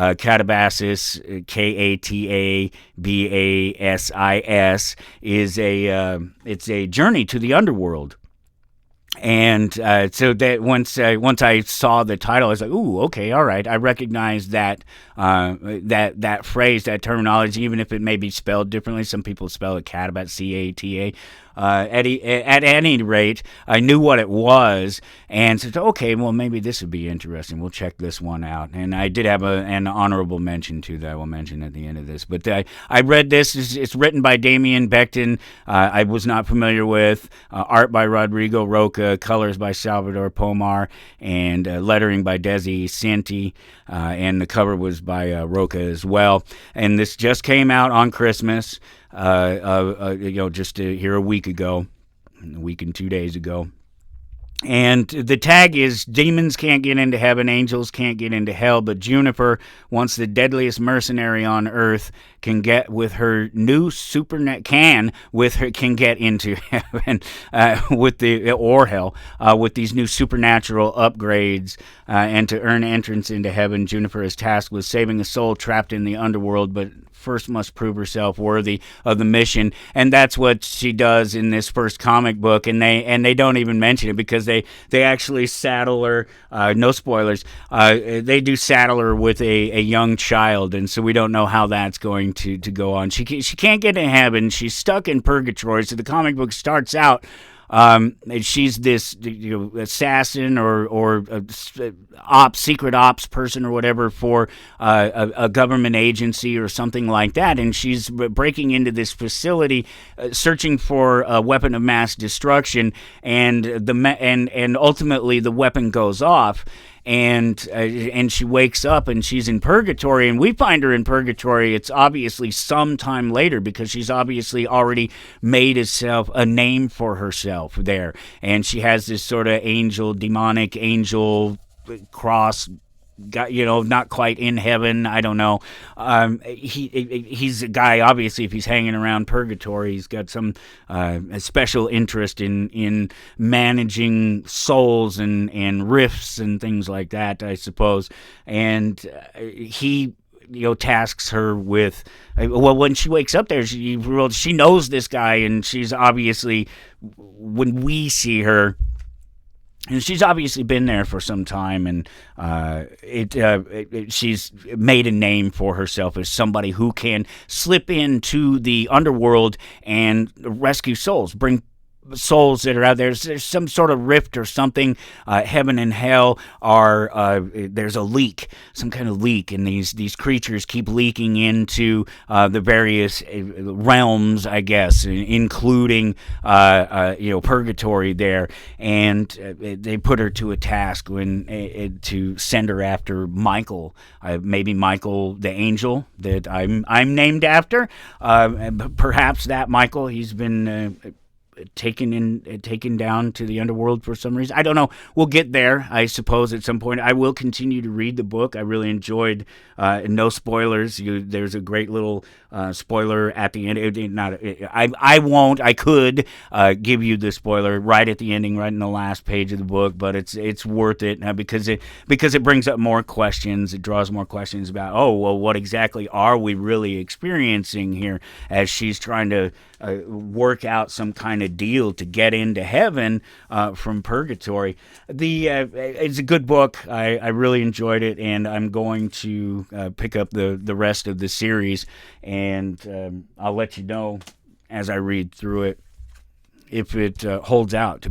Katabasis, Katabasis, is it's a journey to the underworld. And so that once I saw the title, I was like, "Ooh, okay, all right." I recognize that that phrase, that terminology, even if it may be spelled differently. Some people spell it Catabat, Cata. At any rate, I knew what it was, and said, "Okay, well, maybe this would be interesting. We'll check this one out." And I did have an honorable mention too that I will mention at the end of this. But I read this. It's written by Damien Becton. I was not familiar with. Art by Rodrigo Roca, colors by Salvador Pomar, and lettering by Desi Santi. And the cover was by Roca as well. And this just came out on Christmas. Just here a week and 2 days ago. And the tag is, demons can't get into heaven, angels can't get into hell, but Juniper, once the deadliest mercenary on earth, can get with her new can get into heaven or hell with these new supernatural upgrades, and to earn entrance into heaven, Juniper is tasked with saving a soul trapped in the underworld, but first must prove herself worthy of the mission. And that's what she does in this first comic book, and they don't even mention it because they actually saddle her, no spoilers, they do saddle her with a young child, and so we don't know how that's going to go on. She can't get in heaven. She's stuck in purgatory. So the comic book starts out, she's this assassin or secret ops person or whatever for a government agency or something like that, and she's breaking into this facility, searching for a weapon of mass destruction, and ultimately the weapon goes off. And she wakes up and she's in purgatory, and we find her in purgatory. It's obviously sometime later because she's obviously already made a name for herself there, and she has this sort of demonic angel cross. Not quite in heaven. I don't know. He's a guy. Obviously, if he's hanging around purgatory, he's got some special interest in managing souls and rifts and things like that, I suppose. And he tasks her with, when she wakes up there, she knows this guy, and she's obviously, when we see her, and she's obviously been there for some time, and she's made a name for herself as somebody who can slip into the underworld and rescue souls, bring souls that are out there. There's some sort of rift or something. Heaven and hell are there's a leak, some kind of leak, and these creatures keep leaking into the various realms, I guess, including purgatory there, and they put her to a task to send her after Michael, maybe Michael the angel that I'm named after, perhaps that Michael. He's been taken down to the underworld for some reason. I don't know. We'll get there, I suppose, at some point. I will continue to read the book. I really enjoyed. No spoilers. There's a great little spoiler at the end. I won't. I could give you the spoiler right at the ending, right in the last page of the book, but it's worth it because it brings up more questions. It draws more questions about, what exactly are we really experiencing here as she's trying to work out some kind of deal to get into heaven from purgatory. It's a good book. I really enjoyed it, and I'm going to pick up the rest of the series, and I'll let you know as I read through it if it holds out to